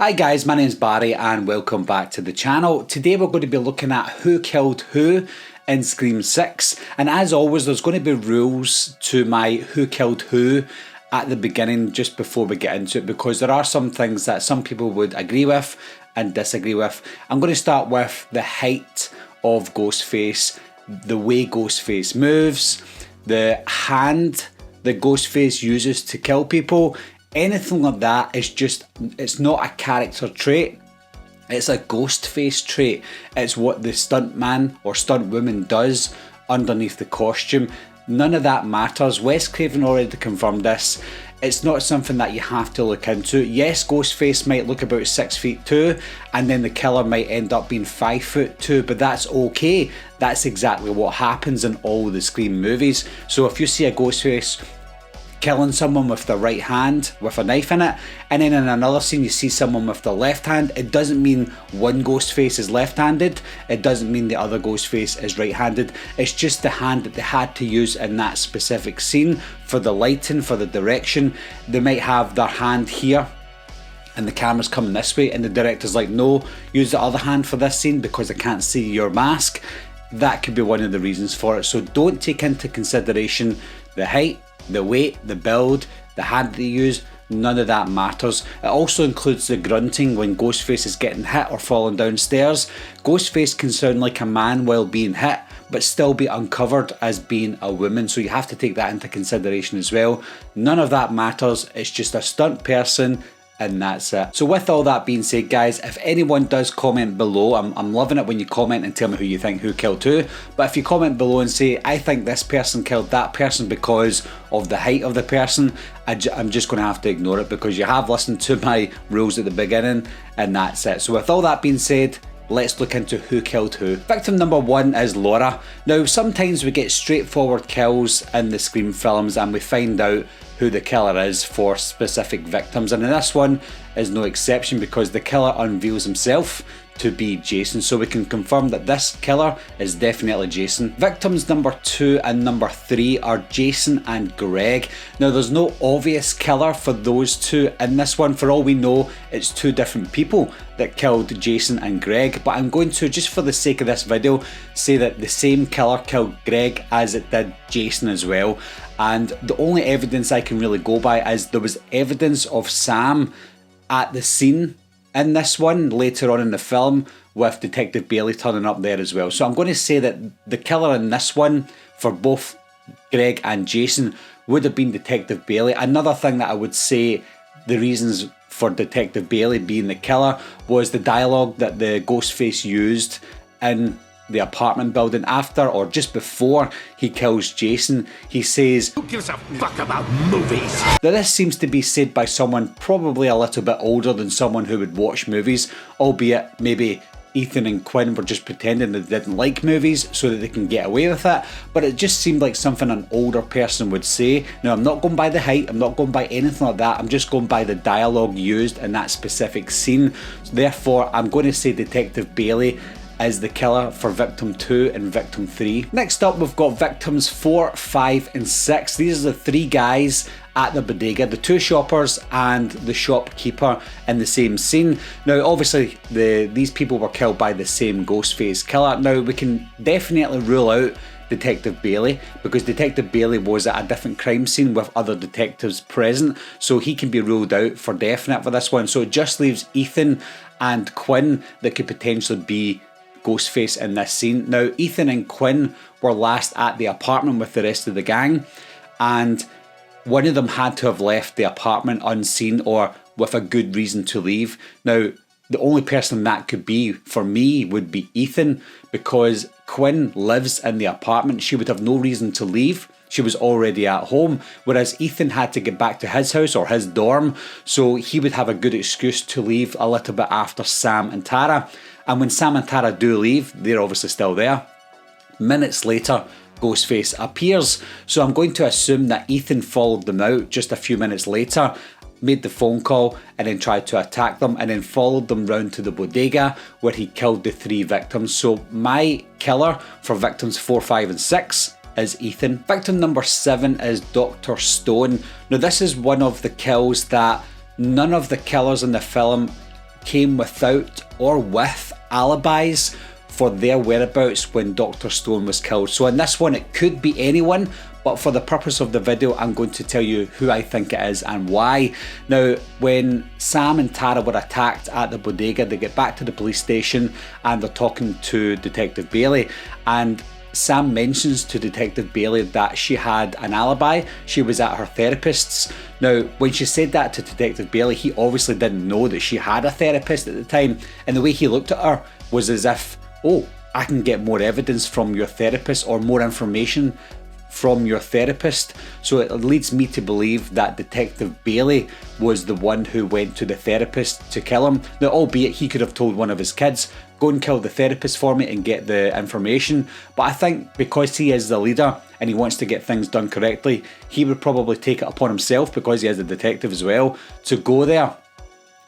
Hi guys, my name's Barry and welcome back to the channel. Today we're going to be looking at who killed who in Scream 6, and as always there's going to be rules to my who killed who at the beginning just before we get into it, because there are some things that some people would agree with and disagree with. I'm going to start with the height of Ghostface, the way Ghostface moves, the hand that Ghostface uses to kill people. Anything like that is just, it's not a character trait, it's a Ghostface trait. It's what the stuntman or stuntwoman does underneath the costume. None of that matters. Wes Craven already confirmed this. It's not something that you have to look into. Yes, Ghostface might look about 6'2", and then the killer might end up being 5'2", but that's okay. That's exactly what happens in all the Scream movies. So if you see a Ghostface killing someone with the right hand with a knife in it, and then in another scene you see someone with the left hand, it doesn't mean one Ghostface is left-handed, it doesn't mean the other Ghostface is right-handed. It's just the hand that they had to use in that specific scene for the lighting, for the direction. They might have their hand here and the camera's coming this way and the director's like, no, use the other hand for this scene because I can't see your mask. That could be one of the reasons for it. So don't take into consideration the height, the weight, the build, the hand that you use. None of that matters. It also includes the grunting when Ghostface is getting hit or falling downstairs. Ghostface can sound like a man while being hit, but still be uncovered as being a woman, so you have to take that into consideration as well. None of that matters. It's just a stunt person, and that's it. So with all that being said guys, if anyone does comment below, I'm loving it when you comment and tell me who you think who killed who, but if you comment below and say I think this person killed that person because of the height of the person, I'm just going to have to ignore it because you have listened to my rules at the beginning, and that's it. So with all that being said, let's look into who killed who. Victim number 1 is Laura. Now sometimes we get straightforward kills in the Scream films and we find out who the killer is for specific victims, and in this one is no exception because the killer unveils himself to be Jason, so we can confirm that this killer is definitely Jason. Victims number 2 and number 3 are Jason and Greg. Now there's no obvious killer for those two in this one. For all we know, it's two different people that killed Jason and Greg, but I'm going to, just for the sake of this video, say that the same killer killed Greg as it did Jason as well. And the only evidence I can really go by is there was evidence of Sam at the scene in this one later on in the film, with Detective Bailey turning up there as well. So I'm going to say that the killer in this one for both Greg and Jason would have been Detective Bailey. Another thing that I would say the reasons for Detective Bailey being the killer was the dialogue that the Ghostface used in the apartment building after or just before he kills Jason. He says, "Who gives a fuck about movies?" Now this seems to be said by someone probably a little bit older than someone who would watch movies, albeit maybe Ethan and Quinn were just pretending they didn't like movies so that they can get away with it, but it just seemed like something an older person would say. Now I'm not going by the height, I'm not going by anything like that, I'm just going by the dialogue used in that specific scene. So therefore I'm going to say Detective Bailey is the killer for victim 2 and victim 3. Next up we've got victims 4, 5 and 6. These are the 3 guys at the bodega, the 2 shoppers and the shopkeeper in the same scene. Now obviously these people were killed by the same Ghostface killer. Now we can definitely rule out Detective Bailey because Detective Bailey was at a different crime scene with other detectives present, so he can be ruled out for definite for this one. So it just leaves Ethan and Quinn that could potentially be Ghostface in this scene. Now Ethan and Quinn were last at the apartment with the rest of the gang, and one of them had to have left the apartment unseen or with a good reason to leave. Now the only person that could be for me would be Ethan, because Quinn lives in the apartment. She would have no reason to leave. She was already at home, whereas Ethan had to get back to his house or his dorm, so he would have a good excuse to leave a little bit after Sam and Tara. And when Sam and Tara do leave, they're obviously still there. Minutes later, Ghostface appears, so I'm going to assume that Ethan followed them out just a few minutes later, made the phone call and then tried to attack them, and then followed them round to the bodega where he killed the 3 victims. So my killer for victims 4, 5 and 6 is Ethan. Victim number 7 is Dr. Stone. Now this is one of the kills that none of the killers in the film came without or with alibis for their whereabouts when Dr. Stone was killed. So in this one it could be anyone, but for the purpose of the video I'm going to tell you who I think it is and why. Now, when Sam and Tara were attacked at the bodega, they get back to the police station and they're talking to Detective Bailey, and Sam mentions to Detective Bailey that she had an alibi. She was at her therapist's. Now, when she said that to Detective Bailey, he obviously didn't know that she had a therapist at the time, and the way he looked at her was as if, oh, I can get more evidence from your therapist or more information from your therapist. So it leads me to believe that Detective Bailey was the one who went to the therapist to kill him. Now, albeit he could have told one of his kids, go and kill the therapist for me and get the information, but I think because he is the leader and he wants to get things done correctly, he would probably take it upon himself, because he is a detective as well, to go there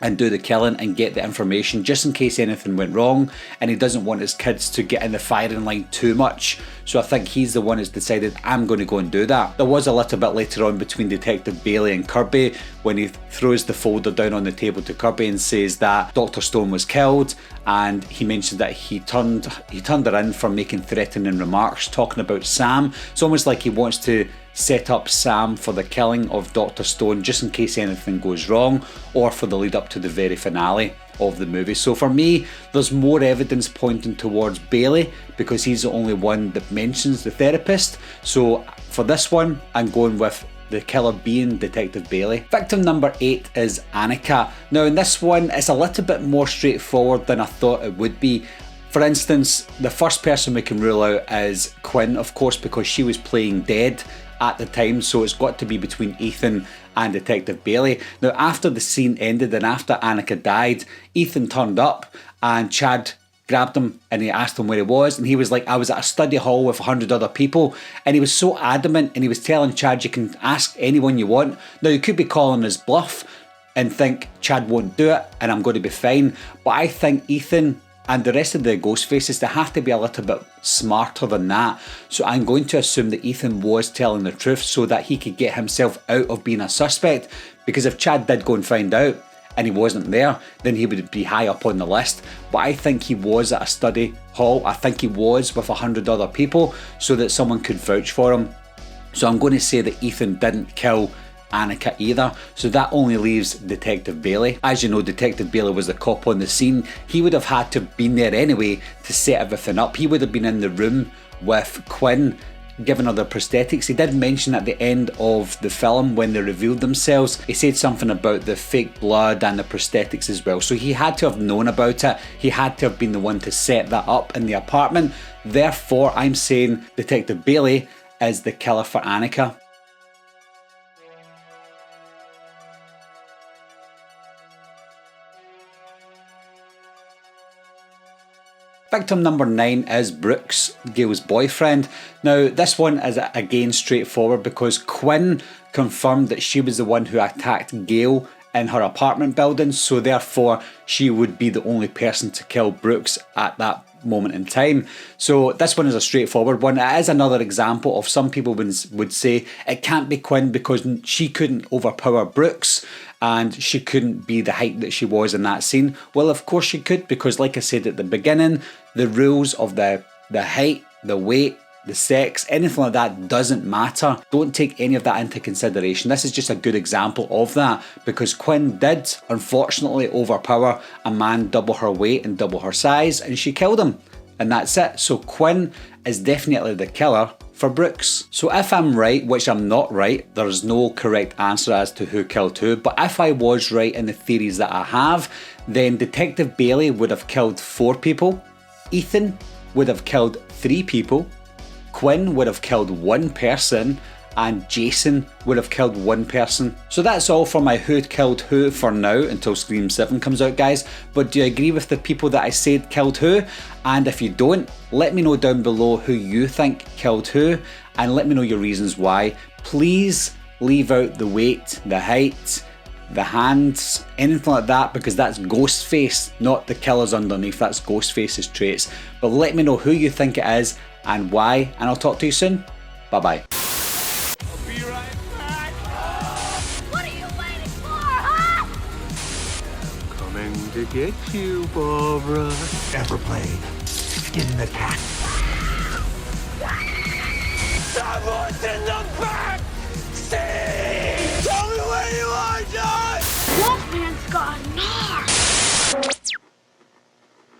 and do the killing and get the information just in case anything went wrong, and he doesn't want his kids to get in the firing line too much. So I think he's the one who's decided, I'm going to go and do that. There was a little bit later on between Detective Bailey and Kirby when he throws the folder down on the table to Kirby and says that Dr. Stone was killed, and he mentioned that he turned her in for making threatening remarks talking about Sam. It's almost like he wants to set up Sam for the killing of Dr. Stone just in case anything goes wrong, or for the lead up to the very finale of the movie. So for me, there's more evidence pointing towards Bailey because he's the only one that mentions the therapist. So for this one, I'm going with the killer being Detective Bailey. Victim number 8 is Annika. Now in this one, it's a little bit more straightforward than I thought it would be. For instance, the first person we can rule out is Quinn, of course, because she was playing dead at the time, so it's got to be between Ethan and Detective Bailey. Now, after the scene ended and after Annika died, Ethan turned up and Chad grabbed him and he asked him where he was, and he was like, I was at a study hall with 100 other people, and he was so adamant, and he was telling Chad, you can ask anyone you want. Now, you could be calling his bluff and think Chad won't do it and I'm going to be fine, but I think Ethan and the rest of the Ghostfaces, they have to be a little bit smarter than that. So I'm going to assume that Ethan was telling the truth so that he could get himself out of being a suspect. Because if Chad did go and find out and he wasn't there, then he would be high up on the list. But I think he was at a study hall. I think he was with 100 other people so that someone could vouch for him. So I'm going to say that Ethan didn't kill Annika either, so that only leaves Detective Bailey. As you know, Detective Bailey was the cop on the scene. He would have had to have been there anyway to set everything up. He would have been in the room with Quinn, giving her the prosthetics. He did mention at the end of the film when they revealed themselves, he said something about the fake blood and the prosthetics as well, so he had to have known about it. He had to have been the one to set that up in the apartment. Therefore, I'm saying Detective Bailey is the killer for Annika. Victim number 9 is Brooks, Gail's boyfriend. Now this one is again straightforward because Quinn confirmed that she was the one who attacked Gail in her apartment building, so therefore she would be the only person to kill Brooks at that moment in time. So this one is a straightforward one. It is another example of some people would say it can't be Quinn because she couldn't overpower Brooks and she couldn't be the height that she was in that scene. Well, of course she could, because like I said at the beginning, the rules of the height, the weight, the sex, anything like that doesn't matter. Don't take any of that into consideration. This is just a good example of that, because Quinn did unfortunately overpower a man double her weight and double her size, and she killed him, and that's it. So Quinn is definitely the killer for Brooks. So if I'm right, which I'm not right, there's no correct answer as to who killed who, but if I was right in the theories that I have, then Detective Bailey would have killed 4 people, Ethan would have killed 3 people, Quinn would have killed 1 person, and Jason would have killed 1 person. So that's all for my who killed who for now until Scream 7 comes out, guys. But do you agree with the people that I said killed who? And if you don't, let me know down below who you think killed who, and let me know your reasons why. Please leave out the weight, the height, the hands, anything like that, because that's Ghostface, not the killers underneath. That's Ghostface's traits. But let me know who you think it is and why, and I'll talk to you soon. Bye bye. What are you waiting for, huh? Coming. Time to get you, Barbara. Ever played Skin the Cat? Someone's in the back seat!